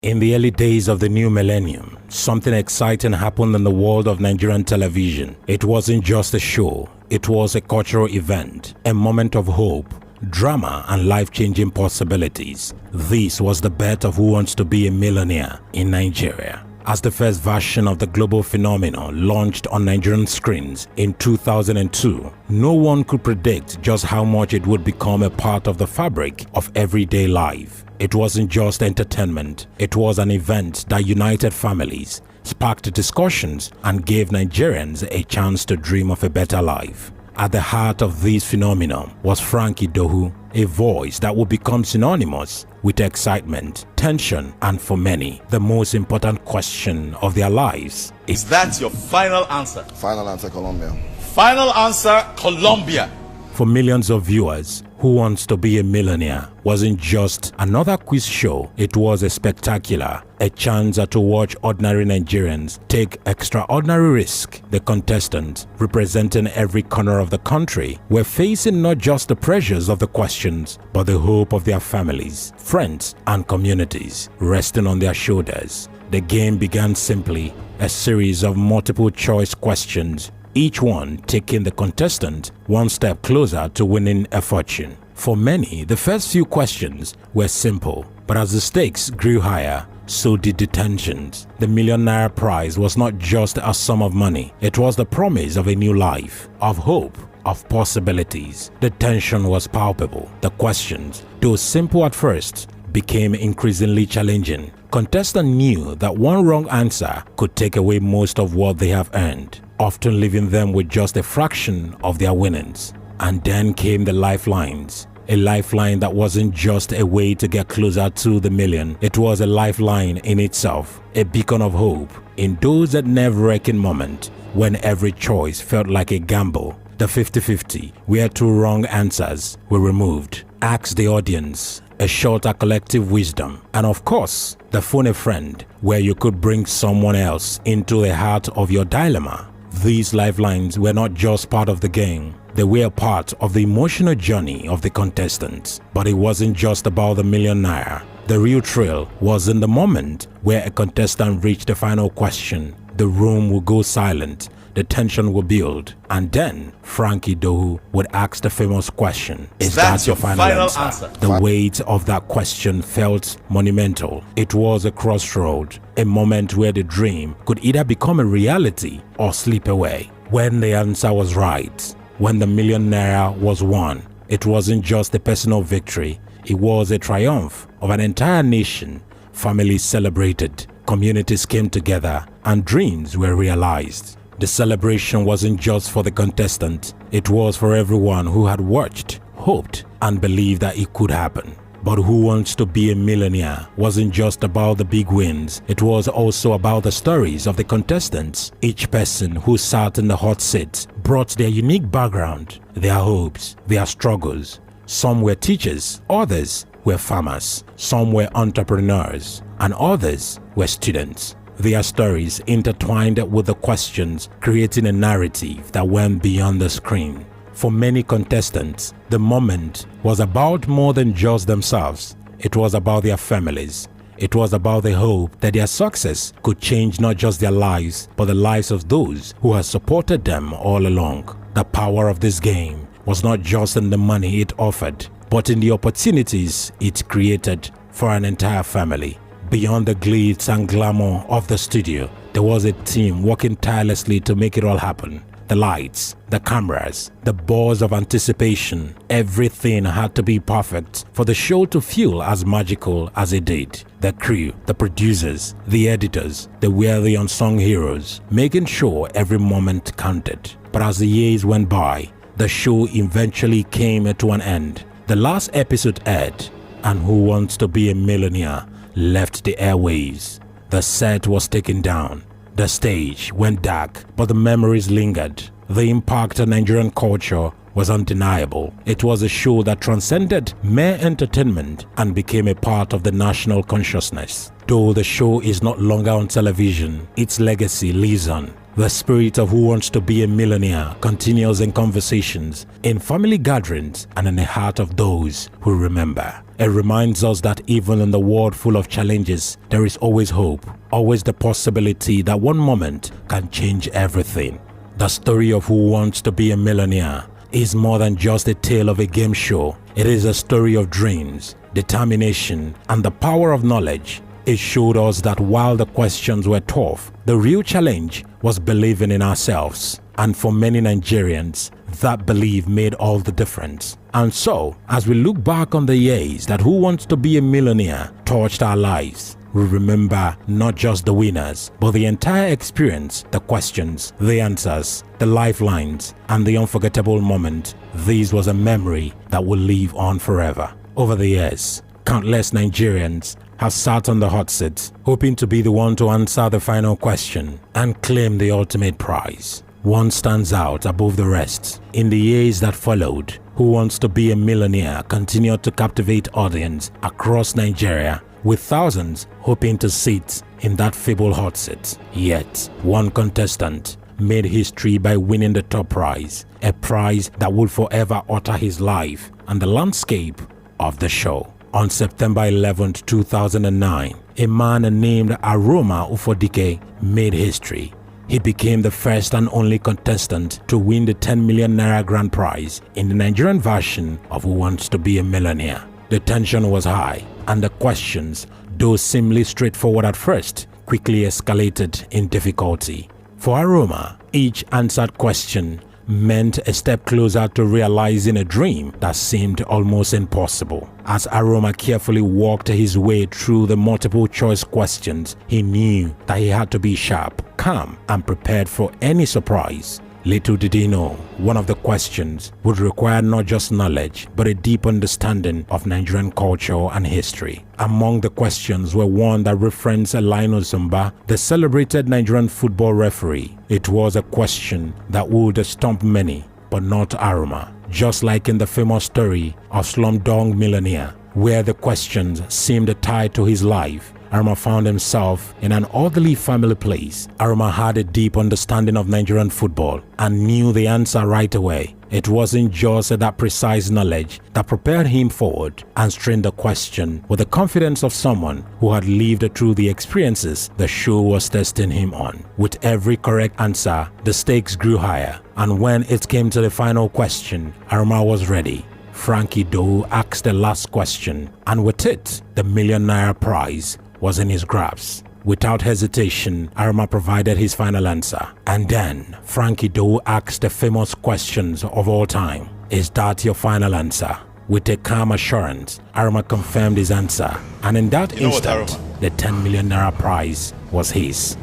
In the early days of the new millennium, something exciting happened in the world of Nigerian television. It wasn't just a show, it was a cultural event, a moment of hope, drama and life-changing possibilities. This was the birth of Who Wants to Be a Millionaire in Nigeria. As the first version of the global phenomenon launched on Nigerian screens in 2002, no one could predict just how much it would become a part of the fabric of everyday life. It wasn't just entertainment, it was an event that united families, sparked discussions, and gave Nigerians a chance to dream of a better life. At the heart of this phenomenon was Frank Edoho, a voice that would become synonymous with excitement, tension, and for many, the most important question of their lives. Is that your final answer? Final answer, Colombia. Final answer, Colombia. For millions of viewers, Who Wants to Be a Millionaire wasn't just another quiz show, it was a spectacular, a chance to watch ordinary Nigerians take extraordinary risk. The contestants, representing every corner of the country, were facing not just the pressures of the questions, but the hope of their families, friends, and communities resting on their shoulders. The game began simply, a series of multiple choice questions, each one taking the contestant one step closer to winning a fortune. For many, the first few questions were simple, but as the stakes grew higher, so did the tensions. The Millionaire prize was not just a sum of money, it was the promise of a new life, of hope, of possibilities. The tension was palpable. The questions, though simple at first, became increasingly challenging. Contestants knew that one wrong answer could take away most of what they have earned, often leaving them with just a fraction of their winnings. And then came the lifelines. A lifeline that wasn't just a way to get closer to the million, it was a lifeline in itself, a beacon of hope in those nerve-wracking moments when every choice felt like a gamble. The 50-50, where two wrong answers were removed. Ask the audience, a shorter collective wisdom, and of course, the phone a friend, where you could bring someone else into the heart of your dilemma. These lifelines were not just part of the game, they were part of the emotional journey of the contestants. But it wasn't just about the Millionaire. The real thrill was in the moment where a contestant reached the final question. The room would go silent, the tension would build, and then Frank Edoho would ask the famous question, is that your final answer? The weight of that question felt monumental. It was a crossroad, a moment where the dream could either become a reality or slip away. When the answer was right, when the Millionaire was won, it wasn't just a personal victory, it was a triumph of an entire nation. Families celebrated, communities came together, and dreams were realized. The celebration wasn't just for the contestant, it was for everyone who had watched, hoped, and believed that it could happen. But Who Wants to Be a Millionaire wasn't just about the big wins, it was also about the stories of the contestants. Each person who sat in the hot seat brought their unique background, their hopes, their struggles. Some were teachers, others were farmers, some were entrepreneurs, and others were students. Their stories intertwined with the questions, creating a narrative that went beyond the screen. For many contestants, the moment was about more than just themselves. It was about their families. It was about the hope that their success could change not just their lives, but the lives of those who had supported them all along. The power of this game was not just in the money it offered, but in the opportunities it created for an entire family. Beyond the glitz and glamour of the studio, there was a team working tirelessly to make it all happen. The lights, the cameras, the buzz of anticipation, everything had to be perfect for the show to feel as magical as it did. The crew, the producers, the editors, they were the unsung heroes, making sure every moment counted. But as the years went by, the show eventually came to an end. The last episode aired, and Who Wants to Be a Millionaire left the airwaves. The set was taken down. The stage went dark, but the memories lingered. The impact on Nigerian culture was undeniable. It was a show that transcended mere entertainment and became a part of the national consciousness. Though the show is not longer on television, its legacy lives on. The spirit of Who Wants to Be a Millionaire continues in conversations, in family gatherings, and in the heart of those who remember. It reminds us that even in the world full of challenges, there is always hope, always the possibility that one moment can change everything. The story of Who Wants to Be a Millionaire is more than just a tale of a game show. It is a story of dreams, determination, and the power of knowledge. It showed us that while the questions were tough, the real challenge was believing in ourselves. And for many Nigerians, that belief made all the difference. And so, as we look back on the years that Who Wants to Be a Millionaire touched our lives, we remember not just the winners, but the entire experience, the questions, the answers, the lifelines, and the unforgettable moment. This was a memory that will live on forever. Over the years, countless Nigerians have sat on the hot seat, hoping to be the one to answer the final question and claim the ultimate prize. One stands out above the rest. In the years that followed, Who Wants to Be a Millionaire continued to captivate audience across Nigeria, with thousands hoping to sit in that feeble hot seat. Yet, one contestant made history by winning the top prize, a prize that would forever alter his life and the landscape of the show. On September 11, 2009, a man named Aroma Ufodike made history. He became the first and only contestant to win the 10 million naira grand prize in the Nigerian version of Who Wants to Be a Millionaire. The tension was high, and the questions, though seemingly straightforward at first, quickly escalated in difficulty. For Aroma, each answered question meant a step closer to realizing a dream that seemed almost impossible. As Aroma carefully walked his way through the multiple choice questions, he knew that he had to be sharp, calm, and prepared for any surprise. Little did he know, one of the questions would require not just knowledge, but a deep understanding of Nigerian culture and history. Among the questions were one that referenced Lionel Zumba, the celebrated Nigerian football referee. It was a question that would stump many, but not Aroma. Just like in the famous story of Slumdog Millionaire, where the questions seemed tied to his life, Aroma found himself in an orderly family place. Aroma had a deep understanding of Nigerian football and knew the answer right away. It wasn't just that precise knowledge that propelled him forward and strained the question with the confidence of someone who had lived through the experiences the show was testing him on. With every correct answer, the stakes grew higher, and when it came to the final question, Aroma was ready. Frank Edoho asked the last question, and with it, the million naira prize was in his grasp. Without hesitation, Aroma provided his final answer. And then, Frank Edoho asked the famous questions of all time. Is that your final answer? With a calm assurance, Aroma confirmed his answer. And in that instant, the 10 million naira prize was his.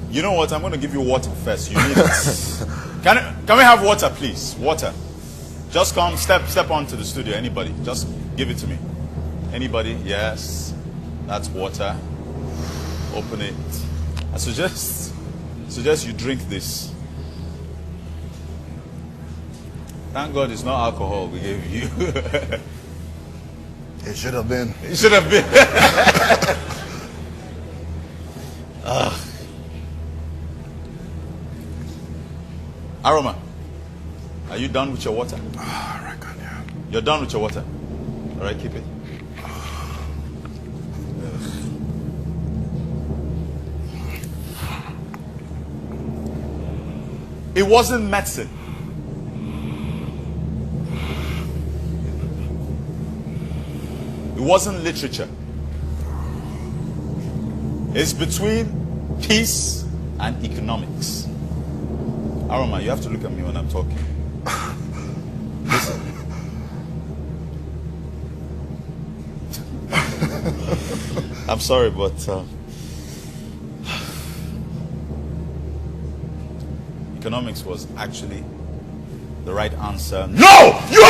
You know what? I'm going to give you water first. You need it. Can we have water, please? Water. Just come, step onto the studio. Anybody, just give it to me. Anybody? Yes. That's water. Open it. I suggest you drink this. Thank God it's not alcohol we gave you. It should have been. It should have been. Aroma, are you done with your water? I reckon, yeah. You're done with your water. All right, keep it. It wasn't medicine. It wasn't literature. It's between peace and economics. Aroma, you have to look at me when I'm talking. Listen. I'm sorry, but economics was actually the right answer. No! You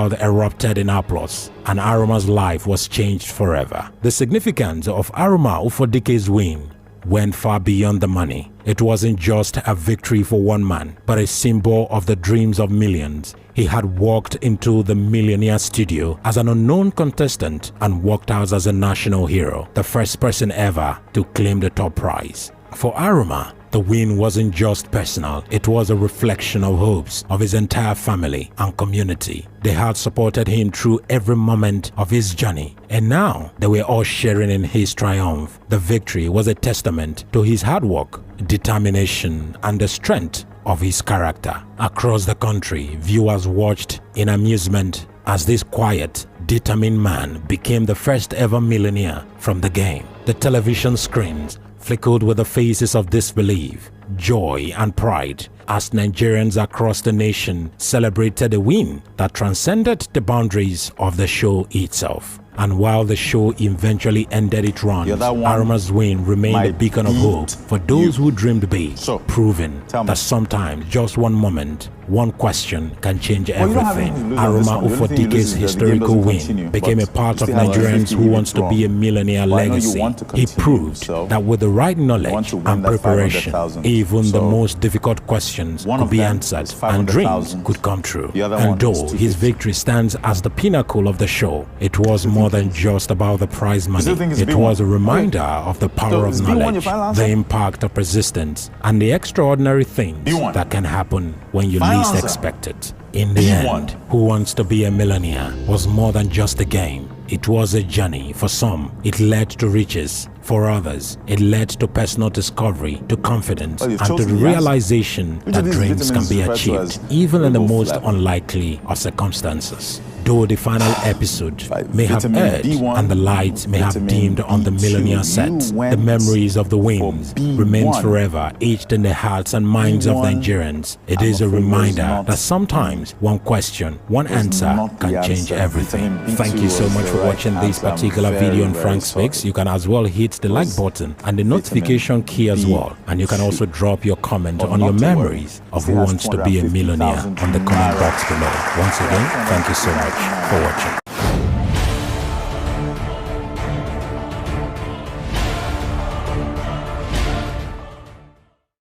crowd erupted in applause, and Aroma's life was changed forever. The significance of Aroma Ufodike's win went far beyond the money. It wasn't just a victory for one man, but a symbol of the dreams of millions. He had walked into the Millionaire studio as an unknown contestant and walked out as a national hero, the first person ever to claim the top prize. For Aroma, the win wasn't just personal, it was a reflection of hopes of his entire family and community. They had supported him through every moment of his journey, and now they were all sharing in his triumph. The victory was a testament to his hard work, determination, and the strength of his character. Across the country, viewers watched in amusement as this quiet, determined man became the first ever millionaire from the game. The television screens flickered with the faces of disbelief, joy, and pride as Nigerians across the nation celebrated a win that transcended the boundaries of the show itself. And while the show eventually ended its run, Aroma's win remained a beacon of hope for those who dreamed big, proving that sometimes just one moment, one question can change everything. Aroma Ufodike's historical win became a part of Nigerians who wants to be a millionaire legacy. He proved that with the right knowledge and preparation, even the most difficult questions could be answered and dreams could come true. And though his victory stands as the pinnacle of the show, it was more than just about the prize money. It was a reminder of the power of knowledge, the impact of persistence, and the extraordinary things that can happen when you least expect it. In the end, Who Wants to Be a Millionaire was more than just a game. It was a journey. For some, it led to riches. For others, it led to personal discovery, to confidence, and to the realization that dreams can be achieved, even in the most unlikely of circumstances. Though the final episode may have aired and the lights may have dimmed on the Millionaire set, the memories of the wins remain forever etched in the hearts and minds of Nigerians. It is a reminder that sometimes one question, one answer can change everything. Thank you so much for watching this particular video on Frank Speaks. You can as well hit the like button and the notification key as well. And you can also drop your comment on your memories of Who Wants to Be a Millionaire on the comment box below. Once again, thank you so much for watching.